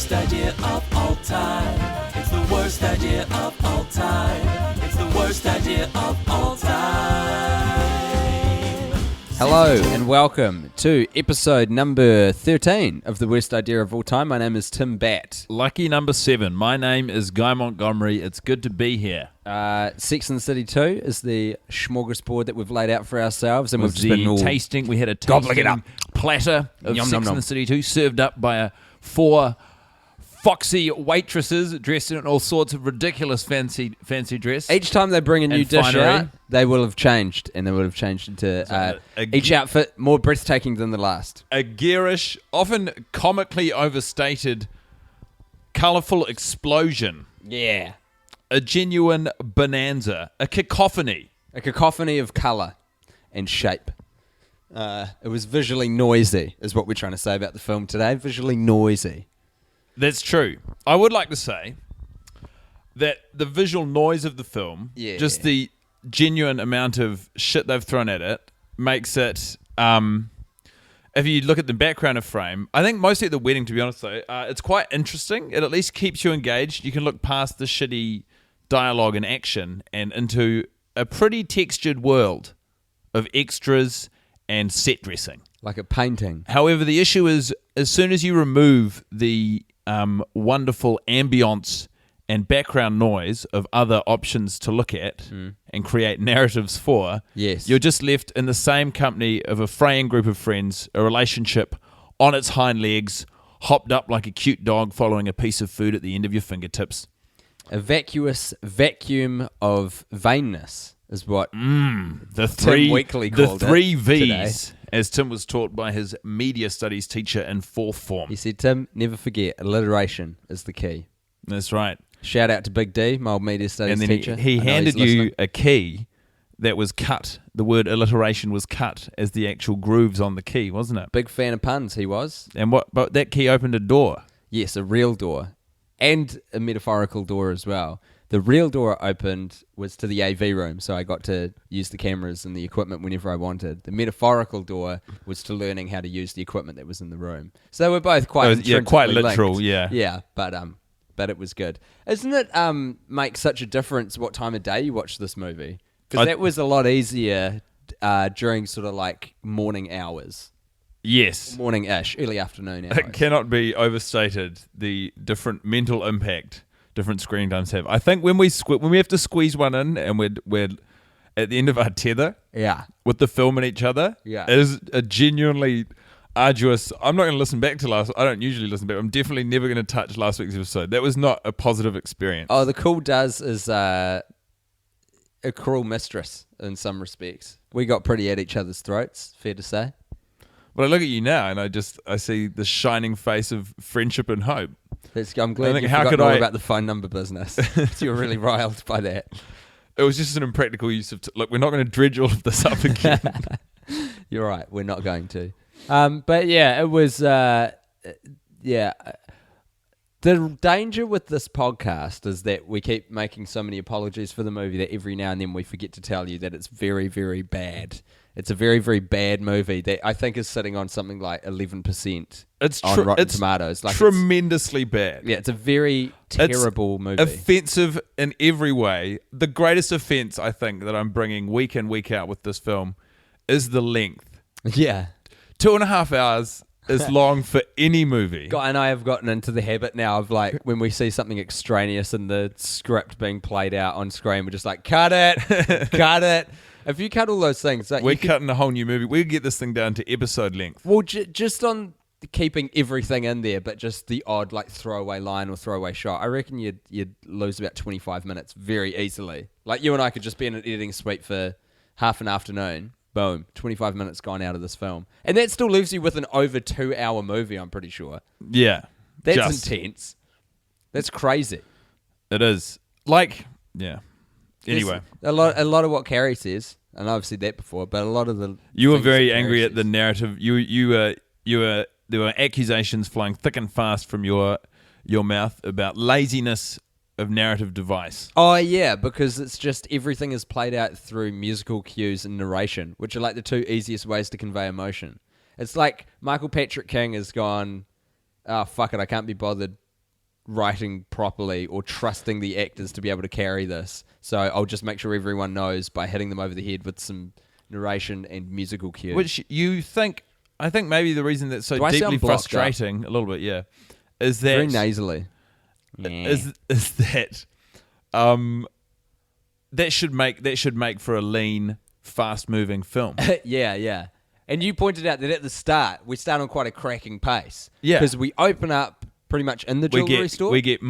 worst idea of all time. It's the worst idea of all time. It's the worst idea of all time. Hello and welcome to episode number 13 of the worst idea of all time. My name is Tim Batt. Lucky number 7. My name is Guy Montgomery. It's good to be here. Sex and the City 2 is the smorgasbord that we've laid out for ourselves, and we've just been all tasting. We had a gobbling it tasting up. platter of Yum, Sex nom, and nom. the City 2, served up by 4 foxy waitresses dressed in all sorts of ridiculous fancy dress. Each time they bring a new And dish finery. out, they will have changed, and they would have changed into each outfit more breathtaking than the last. A garish, often comically overstated, colourful explosion. Yeah. A genuine bonanza. A cacophony. A cacophony of colour and shape. It was visually noisy, is what we're trying to say about the film today. Visually noisy. That's true. I would like to say that the visual noise of the film, just the genuine amount of shit they've thrown at it, makes it, if you look at the background of frame, I think mostly at the wedding, to be honest though, it's quite interesting. It at least keeps you engaged. You can look past the shitty dialogue and action and into a pretty textured world of extras and set dressing. Like a painting. However, the issue is, as soon as you remove the wonderful ambience and background noise of other options to look at and create narratives for, you're just left in the same company of a fraying group of friends, a relationship on its hind legs, hopped up like a cute dog following a piece of food at the end of your fingertips. A vacuous vacuum of vainness is what The Tim Weekly called the 3 it V's, as Tim was taught by his media studies teacher in 4th form. He said, Tim, never forget, alliteration is the key. That's right. Shout out to Big D, my old media studies And then teacher. he I know handed he's you listening. a key that was cut. The word alliteration was cut as the actual grooves on the key, wasn't it? Big fan of puns, he was. And but that key opened a door. Yes, a real door. And a metaphorical door as well. The real door opened was to the AV room, so I got to use the cameras and the equipment whenever I wanted. The metaphorical door was to learning how to use the equipment that was in the room. So they were both quite quite intrinsically literal, linked. yeah. Yeah, but it was good. Isn't it make such a difference what time of day you watch this movie? Because that was a lot easier during sort of like morning hours. Yes. Morning-ish, early afternoon hours. It cannot be overstated the different mental impact different screen times have. I think when we have to squeeze one in and we're at the end of our tether with the film and each other, it is a genuinely arduous. I'm not going to listen back to I don't usually listen back. I'm definitely never going to touch last week's episode. That was not a positive experience. Oh, the cool does is a cruel mistress in some respects. We got pretty at each other's throats, fair to say. But I look at you now and I see the shining face of friendship and hope. I'm glad you forgot all about the phone number business. You were really riled by that. It was just an impractical use of... Look, we're not going to dredge all of this up again. You're right, we're not going to. But yeah, it was... The danger with this podcast is that we keep making so many apologies for the movie that every now and then we forget to tell you that it's very, very bad. It's a very, very bad movie that I think is sitting on something like 11% on Rotten Tomatoes. Like tremendously bad. Yeah, it's a very terrible movie. Offensive in every way. The greatest offense, I think, that I'm bringing week in, week out with this film is the length. Yeah. 2.5 hours is long for any movie. Guy and I have gotten into the habit now of like when we see something extraneous in the script being played out on screen, we're just like, cut it, cut it. If you cut all those things... Like, we're cutting a whole new movie. We get this thing down to episode length. Well, just on keeping everything in there, but just the odd like throwaway line or throwaway shot, I reckon you'd lose about 25 minutes very easily. Like you and I could just be in an editing suite for half an afternoon. Boom, 25 minutes gone out of this film. And that still leaves you with an over 2-hour movie, I'm pretty sure. Yeah. That's intense. That's crazy. It is. Like, yeah. Anyway, a lot of what Carrie says, and I've said that before, but a lot of the you were very angry at the narrative. You were there were accusations flying thick and fast from your mouth about laziness of narrative device. Oh yeah, because it's just everything is played out through musical cues and narration, which are like the two easiest ways to convey emotion. It's like Michael Patrick King has gone, oh fuck it, I can't be bothered writing properly or trusting the actors to be able to carry this. So I'll just make sure everyone knows by hitting them over the head with some narration and musical cues. Which I think maybe the reason that's so Do I sound deeply blocked frustrating, a little bit, yeah, is that very nasally. is that that should make for a lean, fast-moving film. Yeah. And you pointed out that at the start, we start on quite a cracking pace. Yeah. Because we open up pretty much in the jewelry store. We get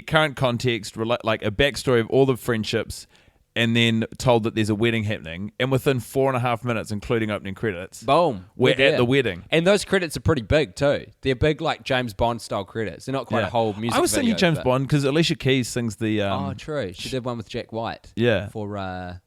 current context, like a backstory of all the friendships, and then told that there's a wedding happening. And within 4.5 minutes, including opening credits, boom, we're at the wedding. And those credits are pretty big too. They're big, like James Bond style credits. They're not quite a whole music video. I was thinking James Bond because Alicia Keys sings the... oh, true. She did one with Jack White. Yeah. For...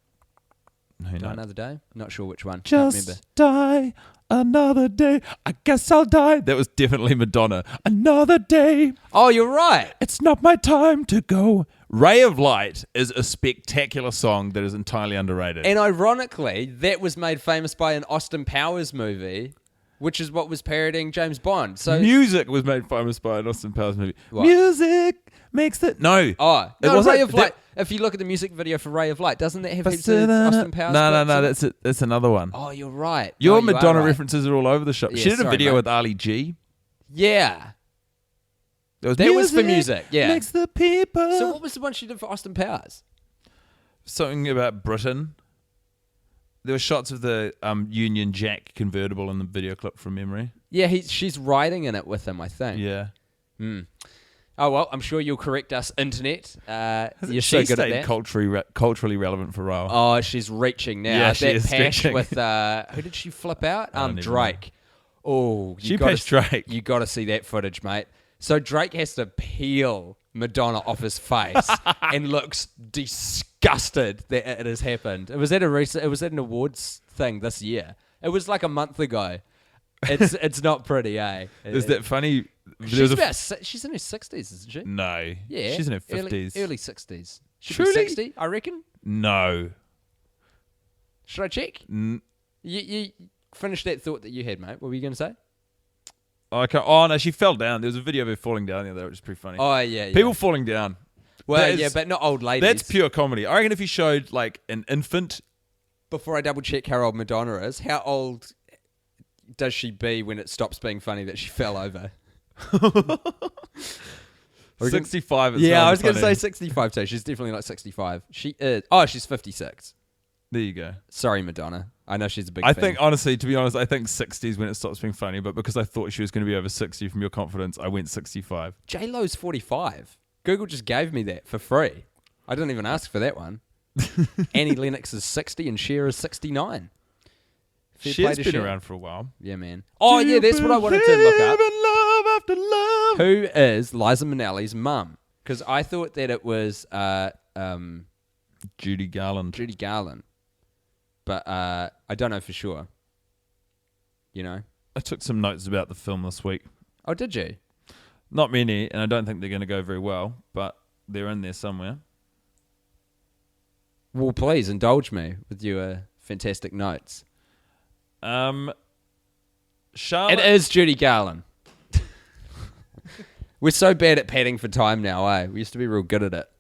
Die Another Day? Not sure which one. Just Can't remember. die another day. I guess I'll die. That was definitely Madonna. Another day. Oh, you're right. It's not my time to go. Ray of Light is a spectacular song that is entirely underrated. And ironically, that was made famous by an Austin Powers movie, which is what was parodying James Bond. So music was made famous by an Austin Powers movie. What? Music makes the... No. Oh, It no, wasn't- Ray of Light. that- If you look at the music video for Ray of Light, doesn't that have heaps of Austin Powers? No, that's another one. Oh, you're right. Your No, you are Madonna right. references are all over the shop. Yeah, She did a sorry, video mate. with Ali G. Yeah. That was for music, yeah. Makes the people... So what was the one she did for Austin Powers? Something about Britain. There were shots of the Union Jack convertible in the video clip from memory. Yeah, she's riding in it with him, I think. Yeah. Oh, well, I'm sure you'll correct us, Internet. You're She so good at stayed that. culturally relevant for a while. Oh, she's reaching now. Yeah, that she is patch stretching. with who did she flip out? I don't even Drake. Oh, She patched Drake. You got to see that footage, mate. So Drake has to peel Madonna off his face and looks disgusted that it has happened. It was at an awards thing this year. It was like a month ago. It's not pretty, eh? There's that funny... She's in her 60s, isn't she? No. Yeah. She's in her 50s. Early 60s. Should Truly? be 60, I reckon. No. Should I check? You finish that thought that you had, mate. What were you going to say? Okay. Oh, no, she fell down. There was a video of her falling down the other day, which is pretty funny. Oh, yeah. People falling down. Well, That is- yeah, but not old ladies. That's pure comedy. I reckon if you showed, like, an infant... Before I double check how old Madonna is, how old does she be when it stops being funny that she fell over? 65 is Yeah, I hard was going to say funny. 65 too. She's definitely like 65. She is. Oh, she's 56. There you go. Sorry, Madonna. I know she's a big I fan. think, honestly, to be honest, I think 60 is when it stops being funny, but because I thought she was going to be over 60 from your confidence, I went 65. J-Lo's 45. Google just gave me that for free. I didn't even ask for that one. Annie Lennox is 60 and Cher is 69. Fair play She's to been Cher. around for a while. Yeah, man. Oh, yeah, that's what I wanted to look up. Love after love. Who is Liza Minnelli's mum? Because I thought that it was Judy Garland. Judy Garland. But I don't know for sure. You know? I took some notes about the film this week. Oh, did you? Not many, and I don't think they're going to go very well, but they're in there somewhere. Well, please indulge me with your fantastic notes. Charlotte. It is Judy Garland. We're so bad at padding for time now, eh? We used to be real good at it.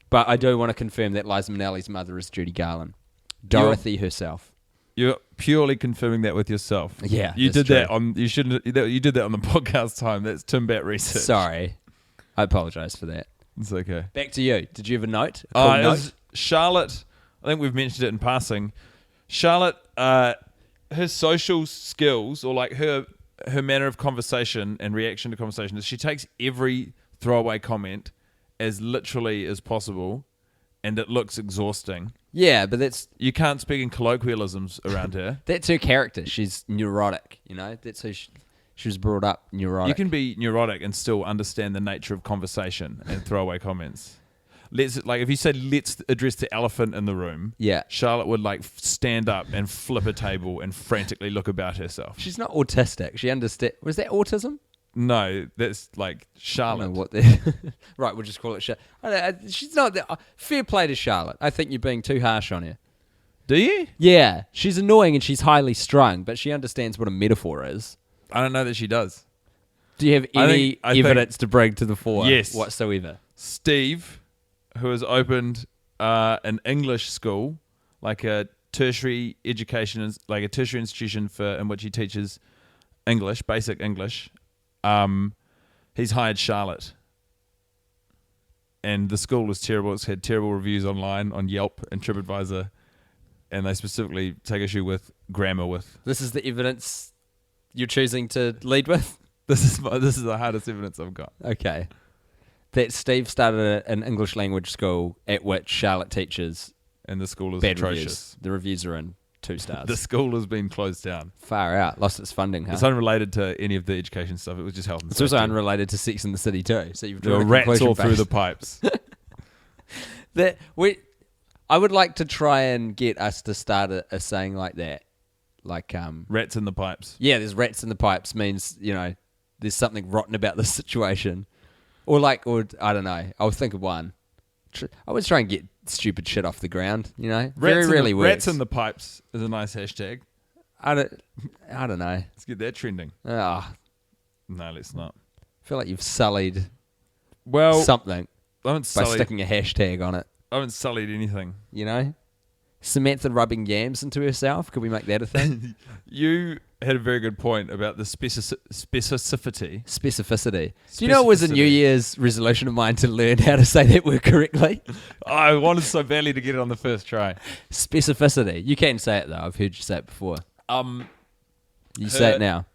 But I do want to confirm that Liza Minnelli's mother is Judy Garland. Dorothy herself. You're purely confirming that with yourself. Yeah, you that's did that true. on. You shouldn't. You did that on the podcast time. That's Tim Bat research. Sorry. I apologise for that. It's okay. Back to you. Did you have a note? A cool It note? was Charlotte. I think we've mentioned it in passing. Charlotte, her social skills, or like her manner of conversation and reaction to conversation, is she takes every throwaway comment as literally as possible, and it looks exhausting. Yeah, but that's You can't speak in colloquialisms around her. her character. She's neurotic, you know? That's who she was brought up, neurotic. You can be neurotic and still understand the nature of conversation and throwaway comments. If you said, let's address the elephant in the room, Yeah. Charlotte would stand up and flip a table and frantically look about herself. She's not autistic. She understands. Was that autism? No, that's I don't Charlotte. know what the right, we'll just call it Charlotte. She's not fair play to Charlotte. I think you're being too harsh on her. Do you? Yeah, she's annoying and she's highly strung, but she understands what a metaphor is. I don't know that she does. Do you have any evidence to bring to the fore? Yes. Whatsoever? Steve, who has opened an English school, like a tertiary education, like a tertiary institution in which he teaches English, basic English. He's hired Charlotte. And the school is terrible. It's had terrible reviews online on Yelp and TripAdvisor. And they specifically take issue with grammar. This is the evidence you're choosing to lead with? This is the hardest evidence I've got. Okay. That Steve started an English language school at which Charlotte teaches. And the school is bad atrocious. Reviews. The reviews are in 2 stars. The school has been closed down. Far out. Lost its funding, huh? It's unrelated to any of the education stuff. It was just health and It's safety. also unrelated to Sex and the City too. So you've there were rats all through the pipes. I would like to try and get us to start a saying like that. Like rats in the pipes. Yeah, there's rats in the pipes means, there's something rotten about this situation. Or I don't know. I'll think of one. I always try and get stupid shit off the ground, Very rarely works. Rats in the pipes is a nice hashtag. I don't know. Let's get that trending. Oh, No, let's not. I feel like you've sullied I something haven't by sullied, sticking a hashtag on it, I haven't sullied anything. Samantha rubbing yams into herself. Could we make that a thing? You had a very good point about the specificity. Specificity. Do you know it was a New Year's resolution of mine to learn how to say that word correctly? I wanted so badly to get it on the first try. Specificity. You can say it though. I've heard you say it before. You say it now.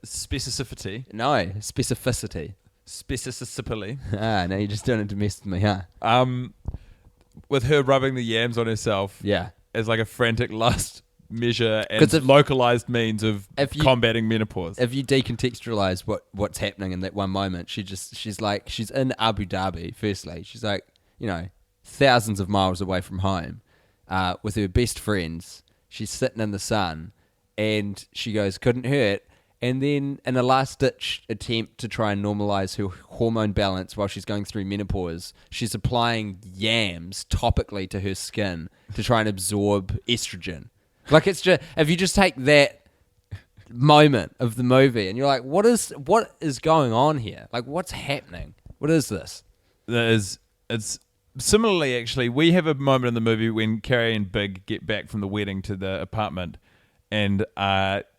Specificity. No, specificity. Specificity. No, you're just doing it to mess with me, huh? With her rubbing the yams on herself. Yeah. As like a frantic lust measure and localized means of combating menopause. If you decontextualize what's happening in that one moment, she's in Abu Dhabi. Firstly, she's like, thousands of miles away from home, with her best friends. She's sitting in the sun, and she goes, couldn't hurt. And then in a last-ditch attempt to try and normalize her hormone balance while she's going through menopause, she's applying yams topically to her skin to try and absorb estrogen. Like, it's just, if you just take that moment of the movie and you're like, what is going on here? Like, what's happening? What is this? It's similarly, actually, we have a moment in the movie when Carrie and Big get back from the wedding to the apartment, and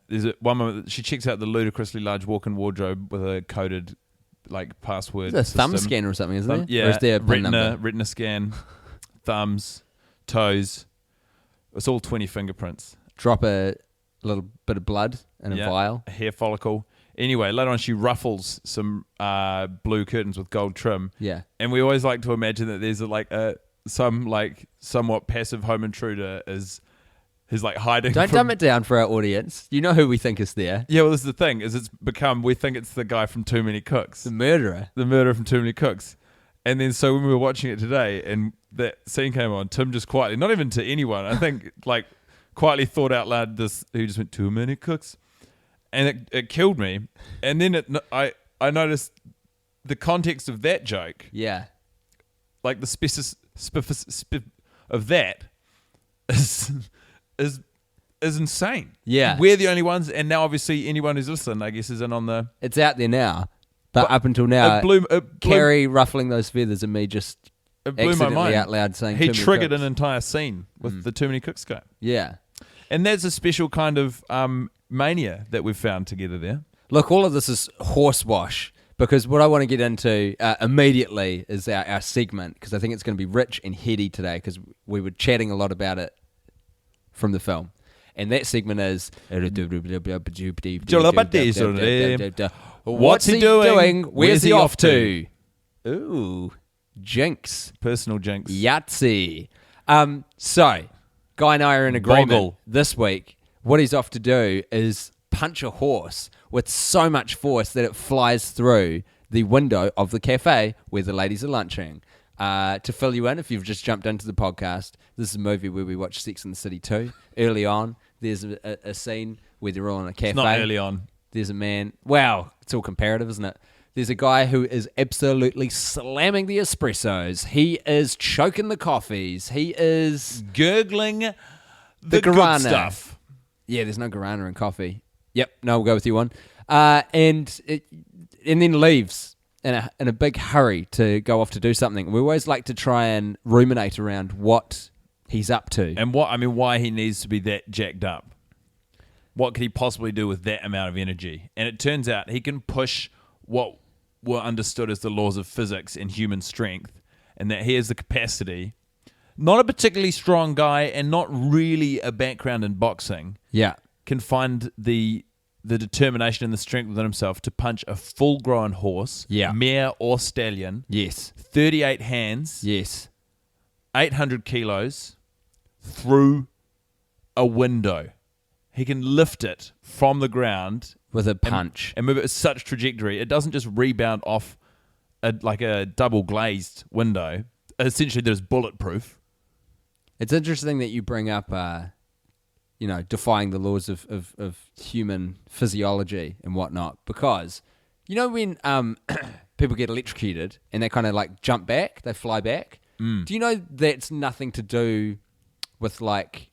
there's one moment that she checks out the ludicrously large walk-in wardrobe with a coded password. It's a thumb scanner or something, isn't it? Yeah, or is there a PIN number? retina scan, thumbs, toes. It's all 20 fingerprints. Drop a little bit of blood in a vial. A hair follicle. Anyway, later on she ruffles some blue curtains with gold trim. Yeah. And we always like to imagine that there's some somewhat passive home intruder is hiding. Don't dumb it down for our audience. You know who we think is there. Yeah, well, this is the thing, we think it's the guy from Too Many Cooks. The murderer. The murderer from Too Many Cooks. And then so when we were watching it today and that scene came on, Tim just quietly, not even to anyone, I think quietly thought out loud who just went, Too Many Cooks. And it killed me. And then I noticed the context of that joke. Yeah. Like the specificity of that is insane. Yeah. We're the only ones, and now obviously anyone who's listening, I guess, is in on the... It's out there now. But up until now, Carrie ruffling those feathers and me just it blew my accidentally mind. out loud saying he Too Many triggered Cooks. an entire scene with the Too Many Cooks guy. Yeah. And that's a special kind of mania that we've found together there. Look, all of this is horse wash, because what I want to get into immediately is our segment, because I think it's going to be rich and heady today, because we were chatting a lot about it from the film. And that segment is... What's he doing? Where's he off to? Ooh, jinx. Personal jinx. Yahtzee. So, Guy and I are in agreement Boggle. this week. What he's off to do is punch a horse with so much force that it flies through the window of the cafe where the ladies are lunching. To fill you in, if you've just jumped into the podcast, this is a movie where we watch Sex and the City 2. Early on, there's a scene where they're all in a cafe. It's not early on. There's a man. Wow, it's all comparative, isn't it? There's a guy who is absolutely slamming the espressos. He is choking the coffees. He is gurgling the guarana. good stuff. Yeah, there's no guarana in coffee. Yep, no, we'll go with you one. And then leaves in a big hurry to go off to do something. We always like to try and ruminate around what he's up to. And why he needs to be that jacked up. What could he possibly do with that amount of energy? And it turns out he can push what were understood as the laws of physics and human strength, and that he has the capacity, not a particularly strong guy and not really a background in boxing, can find the determination and the strength within himself to punch a full-grown horse, mare or stallion, 38 hands, 800 kilos, through a window. He can lift it from the ground with a punch and move it at such trajectory. It doesn't just rebound off like a double glazed window. Essentially, there's bulletproof. It's interesting that you bring up, defying the laws of human physiology and whatnot, because when people get electrocuted and they kind of like jump back, they fly back. Do you know that's nothing to do with like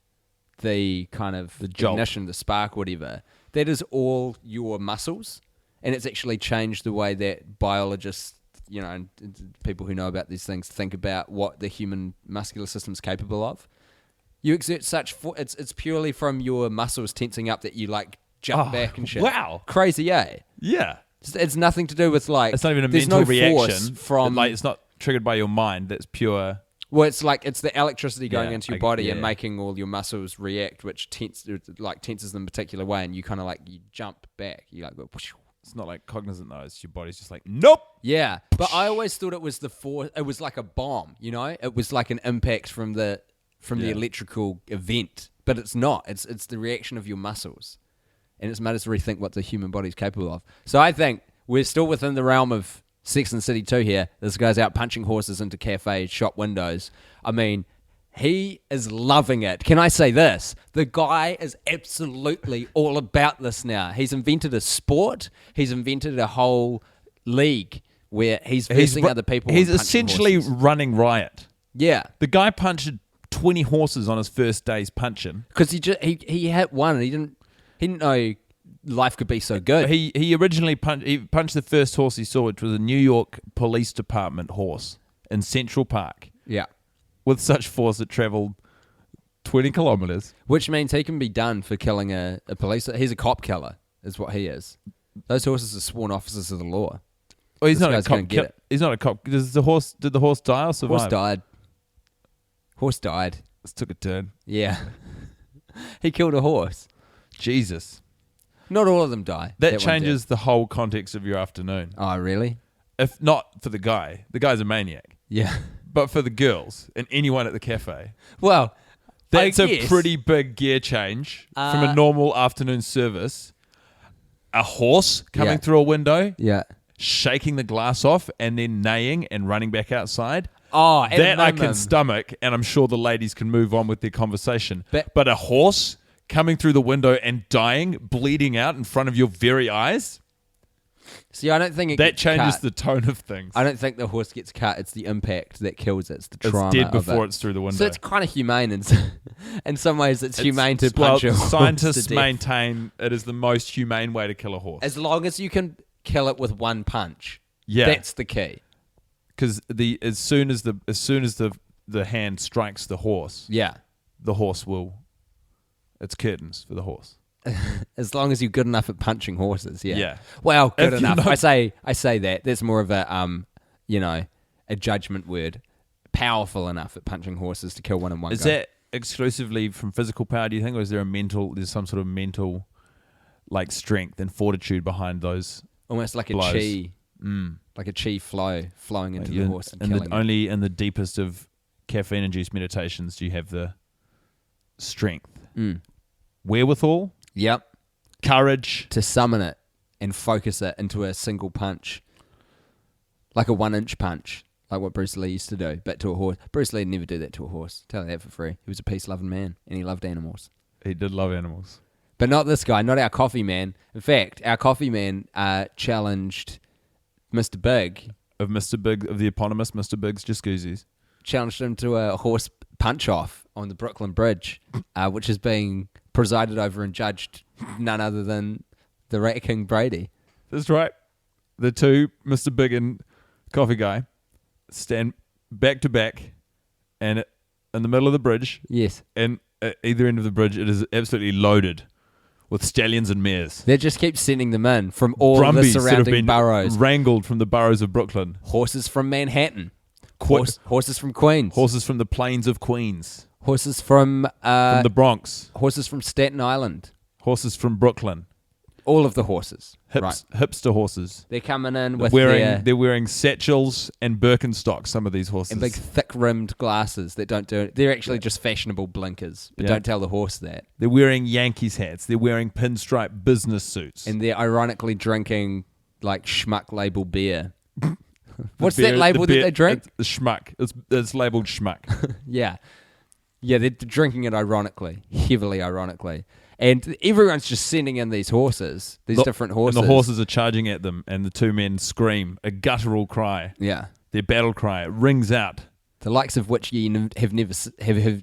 the kind of the ignition, the spark, whatever? That is all your muscles, and it's actually changed the way that biologists, and people who know about these things think about what the human muscular system is capable of. You exert such it's purely from your muscles tensing up that you like jump back and shit. Wow, crazy, eh? Yeah, it's nothing to do with like it's not even a there's mental no reaction force from like it's not triggered by your mind. That's pure. Well, it's the electricity going into your body and yeah. making all your muscles react, which tenses them a particular way, and you kind of like you jump back. You like go. Whoosh. It's not like cognizant though. It's your body's just like nope. Yeah, but I always thought it was the force. It was like a bomb. It was like an impact from the electrical event, but it's not. It's the reaction of your muscles, and it's made us rethink what the human body is capable of. So I think we're still within the realm of Sex and the City 2 here. This guy's out punching horses into cafe shop windows. I mean, he is loving it. Can I say this? The guy is absolutely all about this now. He's invented a sport. He's invented a whole league where he's versing other people. He's essentially horses. running riot. Yeah. The guy punched 20 horses on his first day's punching. Because he hit one and he didn't know life could be so good. He originally punched the first horse he saw, which was a New York Police Department horse in Central Park. Yeah. With such force it travelled 20 kilometres. Which means he can be done for killing a police. He's a cop killer, is what he is. Those horses are sworn officers of the law. Well, he's not a cop. He's not a cop. Did the horse die or survive? Horse died. This took a turn. Yeah. He killed a horse. Jesus. Not all of them die. That changes the whole context of your afternoon. Oh, really? If not for the guy. The guy's a maniac. Yeah. But for the girls and anyone at the cafe. Well, that's a pretty big gear change from a normal afternoon service. A horse coming through a window. Yeah. Shaking the glass off and then neighing and running back outside. Oh, that I can stomach, and I'm sure the ladies can move on with their conversation. But a horse coming through the window and dying, bleeding out in front of your very eyes? See, I don't think that changes the tone of things. I don't think the horse gets cut. It's the impact that kills it. It's the trauma. It's dead before it's through the window. So it's kind of humane. In some ways, it's humane to punch a horse. Scientists maintain it is the most humane way to kill a horse. As long as you can kill it with one punch. Yeah. That's the key. Because as soon as the hand strikes the horse, the horse will. It's curtains for the horse. As long as you're good enough at punching horses, yeah. Well, good enough. I say that. That's more of a a judgment word. Powerful enough at punching horses to kill one in one go. Is that exclusively from physical power, do you think, or is there there's some sort of mental like strength and fortitude behind those? Almost like blows. A chi. Like a chi flowing into the horse and killing it. Only in the deepest of caffeine-induced meditations do you have the strength. Wherewithal? Yep. Courage. To summon it and focus it into a single punch. Like a 1-inch punch. Like what Bruce Lee used to do, but to a horse. Bruce Lee would never do that to a horse. Tell you that for free. He was a peace-loving man, and he loved animals. He did love animals. But not this guy, not our coffee man. In fact, our coffee man challenged Mr. Big. Of the eponymous Mr. Big's Jacuzzis. Challenged him to a horse punch-off on the Brooklyn Bridge, which is being presided over and judged none other than the Rat King Brady. That's right. the two, Mr. Big and Coffee Guy, stand back to back, and in the middle of the bridge, Yes. and at either end of the bridge, it is absolutely loaded with stallions and mares. They just keep sending them in from all the Brumbies that have surrounding been boroughs. wrangled from the boroughs of Brooklyn. Horses from Manhattan. Qu- Horses from Queens. Horses from the plains of Queens. Horses from From the Bronx. horses from Staten Island. Horses from Brooklyn. All of the horses. Right. Hipster horses. They're coming in with They're wearing satchels and Birkenstocks, some of these horses. and big thick-rimmed glasses that don't do it. They're actually just fashionable blinkers, but Yeah. don't tell the horse that. They're wearing Yankees hats. They're wearing pinstripe business suits. And they're ironically drinking like schmuck label beer. What's The beer- that label the that beer- they drink? It's schmuck. It's labeled schmuck. Yeah. Yeah, they're drinking it ironically, heavily ironically. And everyone's just sending in these horses, these different horses. And the horses are charging at them, and the two men scream a guttural cry. Yeah. Their battle cry. It rings out The likes of which you have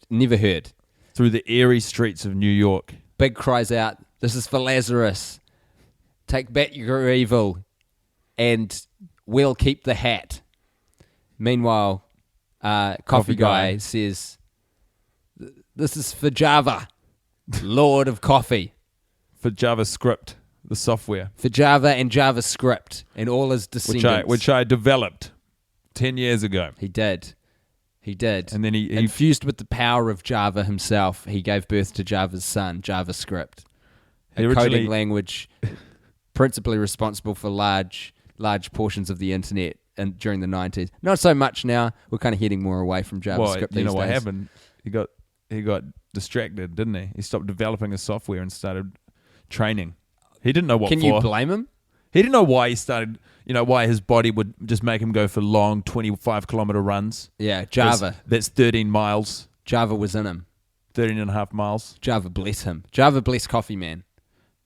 never heard. through the airy streets of New York. Big cries out, "This is for Lazarus. Take back your evil, and we'll keep the hat." Meanwhile, Coffee Guy says, "This is for Java, Lord of Coffee." For JavaScript, the software, For Java and JavaScript and all his descendants. which I developed 10 years ago. He did. And then he Infused with the power of Java himself, he gave birth to Java's son, JavaScript. He A originally- coding language principally responsible for large portions of the internet during the 90s. Not so much now. We're kind of heading more away from JavaScript well, these you know what days. happened? He got distracted, didn't he? He stopped developing his software and started training. He didn't know what Can for. you blame him? He didn't know why he started, why his body would just make him go for long 25-kilometer runs. Yeah, Java. That's 13 miles, Java was in him. 13 and a half miles. Java bless him. Java bless Coffee Man.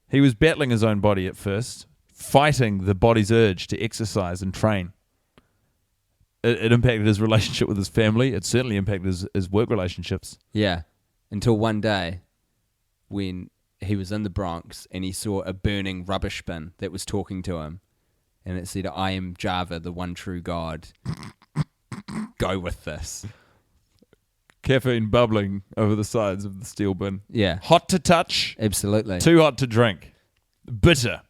He was battling his own body at first, fighting the body's urge to exercise and train. It impacted his relationship with his family. It certainly impacted his work relationships. Yeah. Until one day when he was in the Bronx and he saw a burning rubbish bin that was talking to him. And it said, "I am Java, the one true God. Go with this." Caffeine bubbling over the sides of the steel bin. Yeah. Hot to touch, Absolutely. too hot to drink. Bitter,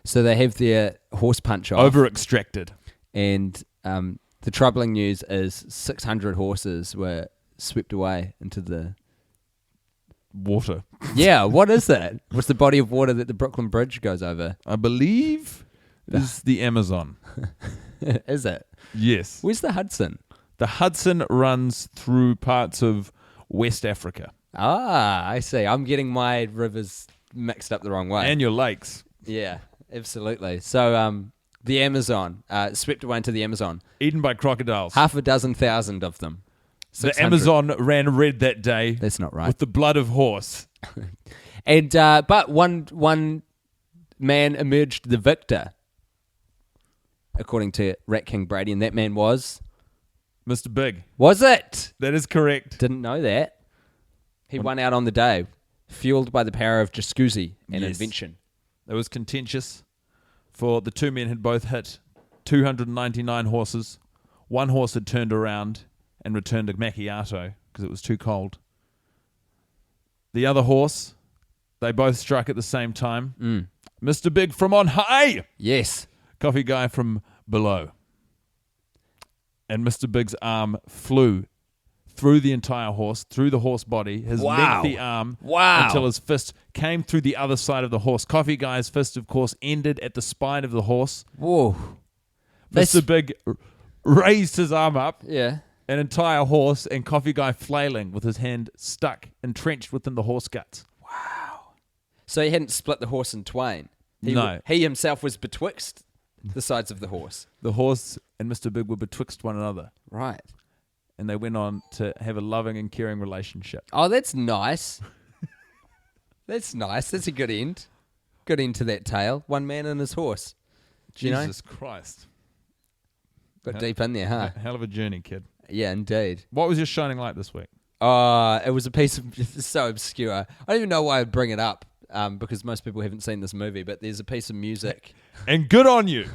So they have their horse punch off. over-extracted. And the troubling news is 600 horses were swept away into the... Water. Yeah, what is that? What's the body of water that the Brooklyn Bridge goes over? I believe is the Amazon. Is it? Yes. Where's the Hudson? The Hudson runs through parts of West Africa. Ah, I see. I'm getting my rivers mixed up the wrong way. And your lakes. Yeah, absolutely. So the Amazon, swept away into the Amazon. Eaten by crocodiles. 6,000 of them. The 600. Amazon ran red that day. That's not right. With the blood of horse. And but one man emerged the victor, according to Rat King Brady, and that man was Mr. Big. Was it? That is correct. Didn't know that. He won out on the day, fueled by the power of Jacuzzi and Yes. invention. It was contentious, for the two men had both hit 299 horses. One horse had turned around and returned a macchiato because it was too cold. The other horse, they both struck at the same time. Mr. Big from on high, Yes. Coffee Guy from below. And Mr. Big's arm flew through the entire horse, through the horse body, his Wow. lengthy arm, Wow. until his fist came through the other side of the horse. Coffee Guy's fist, of course, ended at the spine of the horse. Whoa. Mr. Big raised his arm up, Yeah. an entire horse, and Coffee Guy flailing with his hand stuck, entrenched within the horse guts. So he hadn't split the horse in twain. No. He himself was betwixt the sides of the horse. The horse and Mr. Big were betwixt one another, Right. and they went on to have a loving and caring relationship. Oh, that's nice. That's nice. That's a good end. Good end to that tale. One man and his horse. You know? Jesus Christ. Got deep in there, huh? Hell of a journey, kid. Yeah, indeed. What was your shining light this week? It was a piece of... It's so obscure. I don't even know why I'd bring it up. because most people haven't seen this movie, but there's a piece of music. And good on you.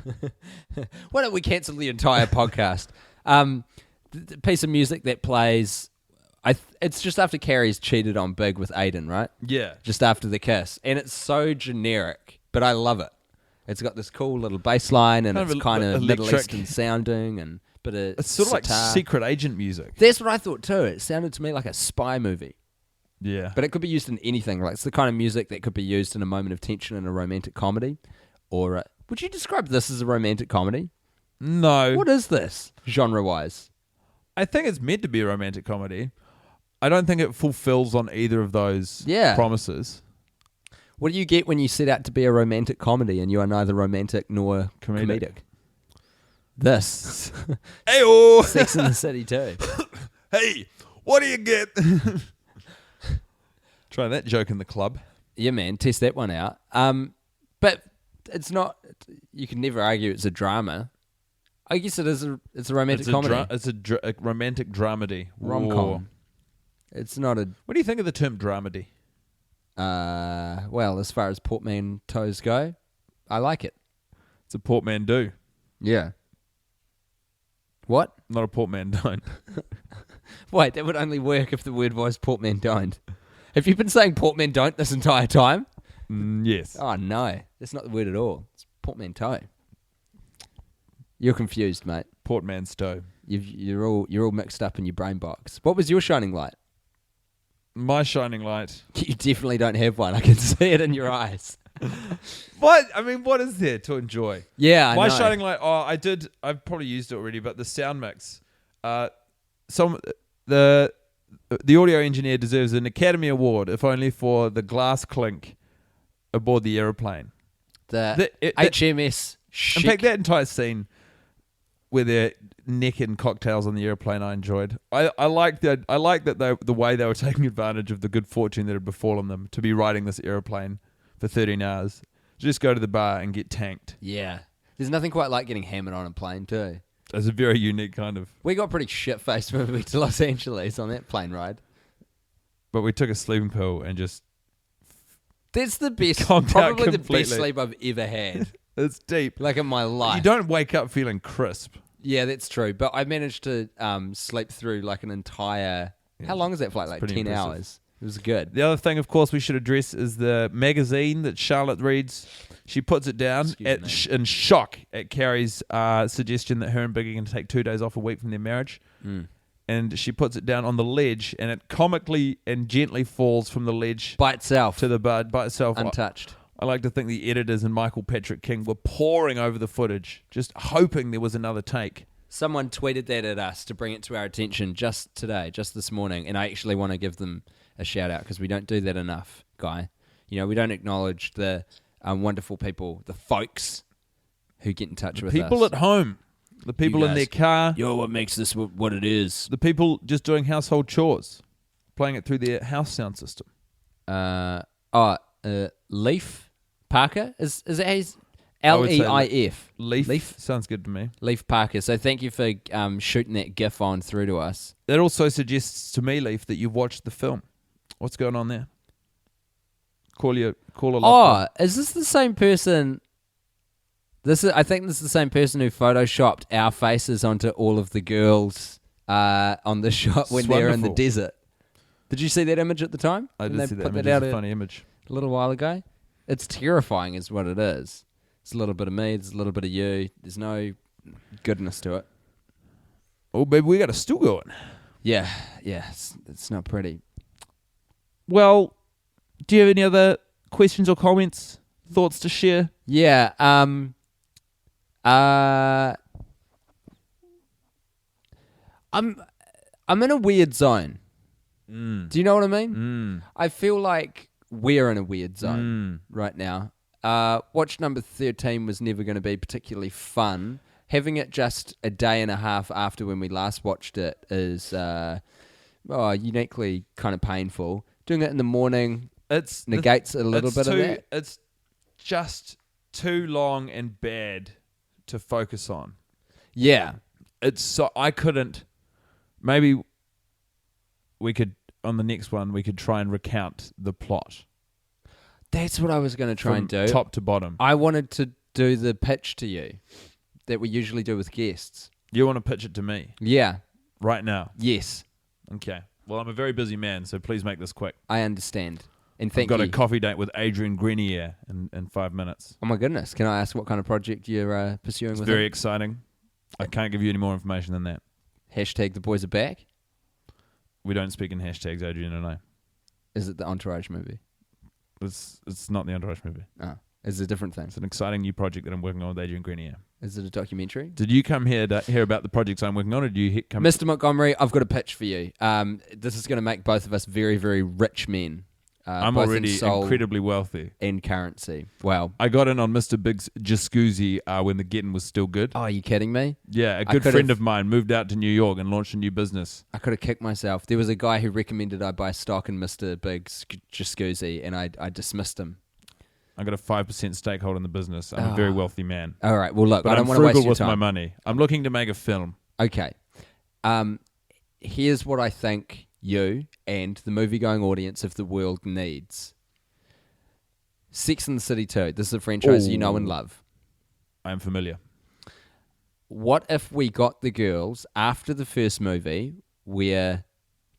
Why don't we cancel the entire podcast? The piece of music that plays, it's just after Carrie's cheated on Big with Aiden, right? Yeah. Just after the kiss. And it's so generic, but I love it. It's got this cool little bass line, and it's kind of Middle Eastern sounding, and but it's sort of like secret agent music. That's what I thought too. It sounded to me like a spy movie. Yeah. But it could be used in anything. Like, it's the kind of music that could be used in a moment of tension in a romantic comedy. Or would you describe this as a romantic comedy? No. What is this, genre-wise? I think it's meant to be a romantic comedy. I don't think it fulfills on either of those promises. What do you get when you set out to be a romantic comedy and you are neither romantic nor comedic? This. Hey-oh! Sex in the City too. Hey, what do you get? Try that joke in the club. Yeah, man, test that one out. But it's not. You can never argue it's a drama. I guess it is. It's a romantic comedy. It's a romantic dramedy. Rom-com. It's not a. What do you think of the term dramedy? Well, as far as portmanteaus go, I like it. It's a portmanteau. Yeah. What? Not a portmanteau. Wait, that would only work if the word was portmanteau. Have you been saying portmanteau this entire time? Yes. Oh, no. That's not the word at all. It's portmanteau. You're confused, mate. Portmanteau. You're all mixed up in your brain box. What was your shining light? My shining light. You definitely don't have one. I can see it in your eyes. What? I mean, what is there to enjoy? Yeah, I My know. shining light. Oh, I've probably used it already, but the sound mix. The audio engineer deserves an Academy Award, if only for the glass clink aboard the aeroplane. The HMS. In fact, that entire scene where they're necking cocktails on the airplane, I enjoyed. I liked that the way they were taking advantage of the good fortune that had befallen them to be riding this airplane for 13 hours. Just go to the bar and get tanked. Yeah. There's nothing quite like getting hammered on a plane too. It's a very unique kind of... We got pretty shit-faced when we went to Los Angeles on that plane ride. But we took a sleeping pill and just... That's the best, conked out probably the completely. best sleep I've ever had. It's deep. Like in my life. You don't wake up feeling crisp. Yeah, that's true. But I managed to sleep through like an entire... How long is that flight? Like 10 impressive. hours. It was good. The other thing, of course, we should address is the magazine that Charlotte reads. She puts it down in shock at Carrie's suggestion that her and Big are going to take 2 days off a week from their marriage. And she puts it down on the ledge, and it comically and gently falls from the ledge By itself. to the bud by itself. Untouched. I like to think the editors and Michael Patrick King were poring over the footage, just hoping there was another take. Someone tweeted that at us to bring it to our attention just today, just this morning, and I actually want to give them a shout out because we don't do that enough, Guy. You know, we don't acknowledge the wonderful people, the folks who get in touch with us. People at home, the people in their car. You're what makes this what it is. The people just doing household chores, playing it through their house sound system. Leaf Parker? Is it his Leif? Leaf sounds good to me. Leif Parker. So thank you for shooting that GIF on through to us. That also suggests to me, Leif, that you've watched the film. What's going on there? Call a Oh, is this the same person? I think this is the same person who photoshopped our faces onto all of the girls on the shot when they're in the desert. Did you see that image at the time? I did see that image. It's a funny image. A little while ago. It's terrifying is what it is. It's a little bit of me, there's a little bit of you. There's no goodness to it. Oh, baby, we got a stew going. Yeah, it's not pretty. Well, do you have any other questions or comments, thoughts to share? Yeah, I'm in a weird zone. Do you know what I mean? I feel like we're in a weird zone right now. Watch number 13 was never going to be particularly fun. Having it just a day and a half after when we last watched it is uniquely kind of painful. Doing it in the morning negates a little bit of that. It's just too long and bad to focus on. Yeah. I couldn't. Maybe we could, on the next one, we could try and recount the plot. That's what I was going to try and do. Top to bottom. I wanted to do the pitch to you that we usually do with guests. You want to pitch it to me? Yeah. Right now? Yes. Okay. Well, I'm a very busy man, so please make this quick. I understand. And thank you. I've got a coffee date with Adrian Grenier in 5 minutes. Oh my goodness. Can I ask what kind of project you're pursuing It's with very him? exciting. I can't give you any more information than that. Hashtag the boys are back? We don't speak in hashtags, Adrian and I. Is it the Entourage movie? It's not the Entourage movie. Oh. Is it a different thing? It's an exciting new project that I'm working on with Adrian Grenier. Is it a documentary? Did you come here to hear about the projects I'm working on, or did you come... Mr. Montgomery, I've got a pitch for you. This is going to make both of us very, very rich men. I'm both already in soul incredibly wealthy. and currency. Wow. I got in on Mr. Big's jacuzzi when the getting was still good. Oh, are you kidding me? Yeah, a good friend of mine moved out to New York and launched a new business. I could have kicked myself. There was a guy who recommended I buy stock in Mr. Big's jacuzzi, and I dismissed him. I got a 5% stakeholder in the business. I'm a very wealthy man. All right. Well, look, But I don't I'm want to waste frugal your with time. my money. I'm looking to make a film. Okay. Here's what I think you and the movie-going audience of the world needs. Sex and the City 2. This is a franchise you know and love. I am familiar. What if we got the girls after the first movie where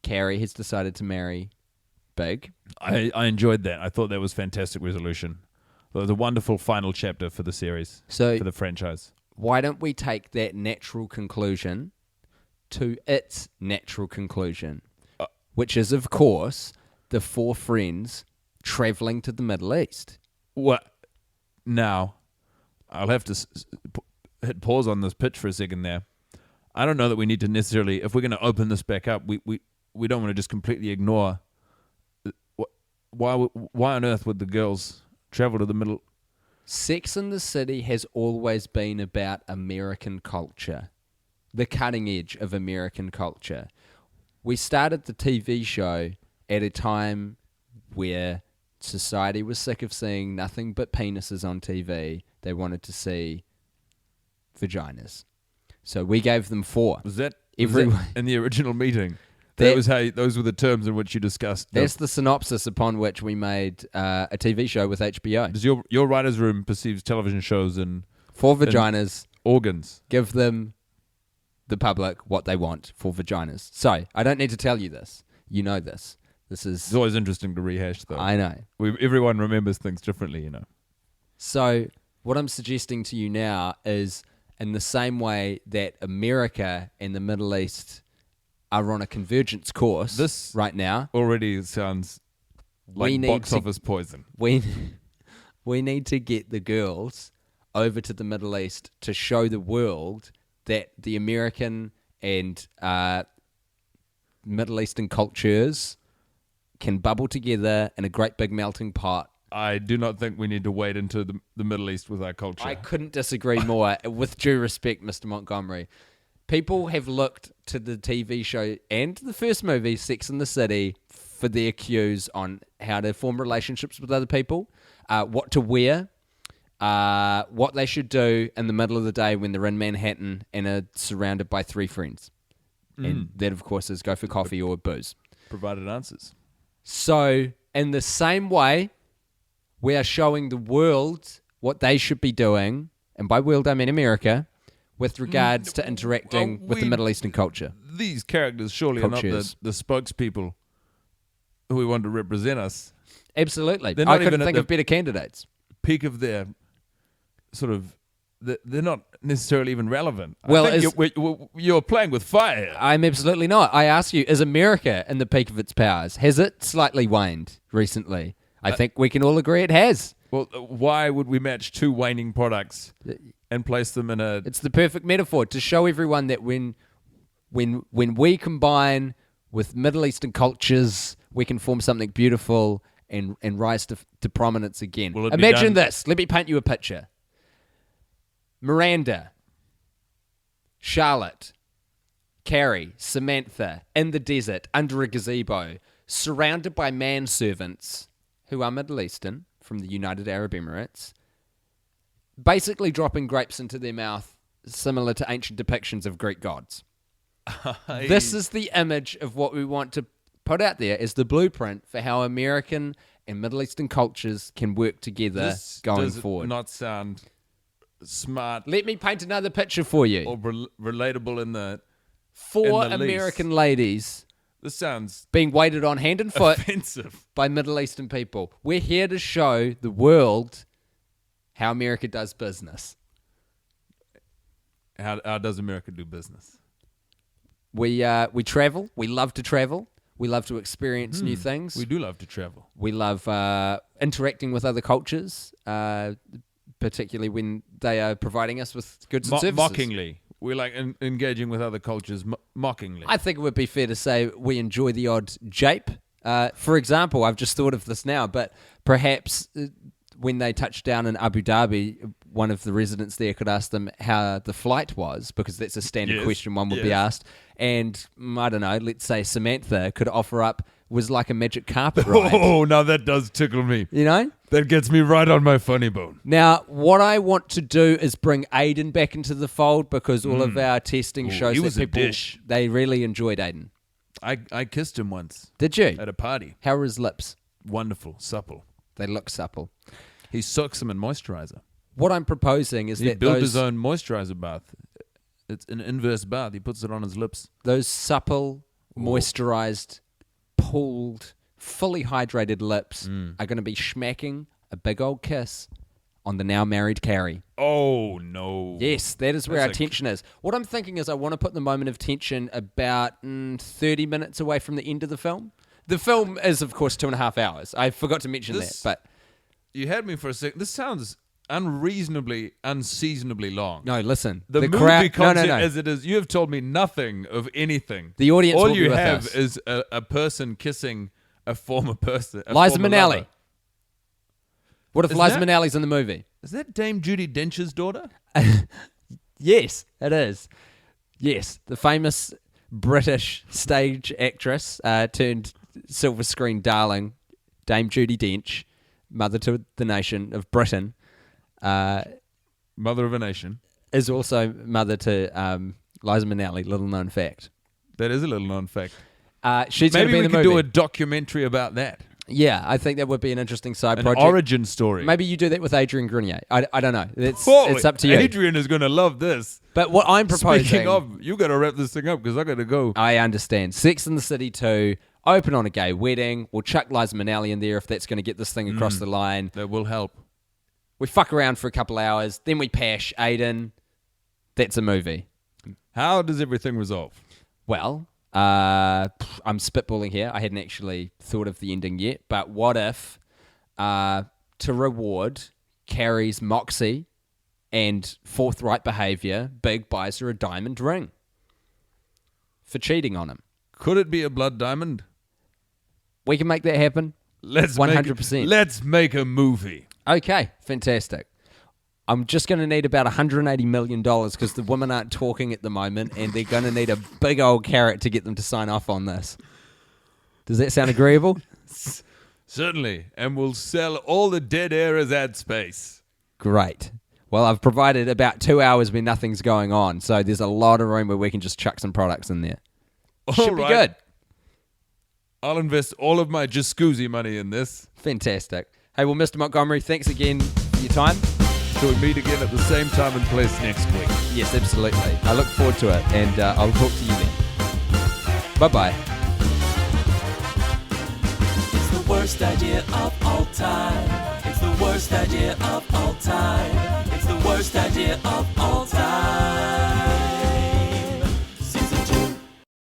Carrie has decided to marry Big? I enjoyed that. I thought that was fantastic resolution. It was a wonderful final chapter for the series, So for the franchise. why don't we take that natural conclusion to its natural conclusion, which is, of course, the four friends traveling to the Middle East. What? Now, I'll have to hit pause on this pitch for a second there. I don't know that we need to necessarily, if we're going to open this back up, we don't want to just completely ignore. Why on earth would the girls travel to the Middle? Sex and the City has always been about American culture, the cutting edge of American culture. We started the TV show at a time where society was sick of seeing nothing but penises on TV. They wanted to see vaginas. So we gave them four. Was that Every- in the original meeting? That- was how those were the terms in which you discussed. That's the synopsis upon which we made a TV show with HBO. Does your writer's room perceives television shows and Four vaginas. organs? Give them, the public, what they want for vaginas. So, I don't need to tell you this. You know this. This It's is... always interesting to rehash, though. I know. Everyone remembers things differently, you know. So, what I'm suggesting to you now is, in the same way that America and the Middle East are on a convergence course This right now, already sounds We like need box to- office poison. we need to get the girls over to the Middle East to show the world that the American and Middle Eastern cultures can bubble together in a great big melting pot. I do not think we need to wade into the Middle East with our culture. I couldn't disagree more. With due respect, Mr. Montgomery, people have looked to the TV show and the first movie, Sex and the City, for their cues on how to form relationships with other people, what to wear, what they should do in the middle of the day when they're in Manhattan and are surrounded by three friends. And that, of course, is go for coffee or booze. Provided answers. So, in the same way, we are showing the world what they should be doing, and by world I mean America, with regards to interacting with the Middle Eastern culture. These characters surely are not the spokespeople who we want to represent us. Absolutely. They're I not couldn't even at think the- of better candidates. Peak of their sort of... They're not necessarily even relevant. Well, I think you're playing with fire here. I'm absolutely not. I ask you, is America in the peak of its powers? Has it slightly waned recently? I think we can all agree it has. Well, why would we match two waning products and place them in a... It's the perfect metaphor to show everyone that when we combine with Middle Eastern cultures, we can form something beautiful and rise to prominence again. Will it be Imagine done- this. Let me paint you a picture. Miranda, Charlotte, Carrie, Samantha, in the desert, under a gazebo, surrounded by manservants who are Middle Eastern from the United Arab Emirates, basically dropping grapes into their mouth, similar to ancient depictions of Greek gods. This is the image of what we want to put out there as the blueprint for how American and Middle Eastern cultures can work together This going does forward. not sound smart Let me paint another picture for you. or relatable in the. Four in the American least. ladies This sounds being waited on hand and foot offensive. by Middle Eastern people. We're here to show the world how America does business. How does America do business? We travel. We love to travel. We love to experience new things. We do love to travel. We love interacting with other cultures, particularly when they are providing us with goods and services. Mockingly. We like engaging with other cultures mockingly. I think it would be fair to say we enjoy the odd jape. For example, I've just thought of this now, but perhaps when they touched down in Abu Dhabi, one of the residents there could ask them how the flight was, because that's a standard question one would be asked. And I don't know, let's say Samantha could offer up, was like a magic carpet ride. Oh, now that does tickle me. You know? That gets me right on my funny bone. Now, what I want to do is bring Aiden back into the fold, because all of our testing shows he that was a people, dish. they really enjoyed Aiden. I kissed him once Did you? at a party. How were his lips? Wonderful, supple. They look supple. He soaks them in moisturizer. What I'm proposing is He that built his own moisturizer bath. It's an inverse bath. He puts it on his lips. those supple, moisturized, pulled, fully hydrated lips are going to be smacking a big old kiss on the now married Carrie. Oh, no. Yes, that is where That's our tension is. What I'm thinking is I want to put the moment of tension about 30 minutes away from the end of the film. The film is, of course, 2.5 hours. I forgot to mention that, but... You had me for a second. This sounds unseasonably long. No, listen. The movie crowd, concept no. as it is, you have told me nothing of anything. The audience All will be you with have us. is a person kissing a former person. Liza Minnelli. Lover. What if Is Liza that- Minnelli's in the movie? Is that Dame Judi Dench's daughter? Yes, it is. Yes, the famous British stage actress turned silver screen darling, Dame Judi Dench, mother to the nation of Britain, Mother of a nation. is also mother to Liza Minnelli, little known fact. That is a little known fact. She's going to Maybe be we in the could movie. do a documentary about that. Yeah, I think that would be an interesting side An project. origin story. Maybe you do that with Adrian Grenier. I don't know. It's Oh, up to you. Adrian is going to love this. But what I'm proposing... Speaking of, you got to wrap this thing up because I got to go. I understand. Sex and the City 2, open on a gay wedding. We'll chuck Liza Minnelli in there if that's going to get this thing across the line. That will help. We fuck around for a couple hours. Then we pash Aiden. That's a movie. How does everything resolve? Well, I'm spitballing here. I hadn't actually thought of the ending yet. But what if, to reward Carrie's moxie and forthright behavior, Big buys her a diamond ring for cheating on him? Could it be a blood diamond? We can make that happen. Let's 100%. Let's make a movie. Okay, fantastic. I'm just going to need about $180 million because the women aren't talking at the moment and they're going to need a big old carrot to get them to sign off on this. Does that sound agreeable? Certainly. And we'll sell all the dead air as ad space. Great. Well, I've provided about 2 hours where nothing's going on, so there's a lot of room where we can just chuck some products in there. Should All be right. good. I'll invest all of my Jascuzi money in this. Fantastic. Hey, well, Mr. Montgomery, thanks again for your time. Till we meet again at the same time and place next week. Yes, absolutely. I look forward to it, and I'll talk to you then. Bye-bye. It's the worst idea of all time. It's the worst idea of all time. It's the worst idea of all time.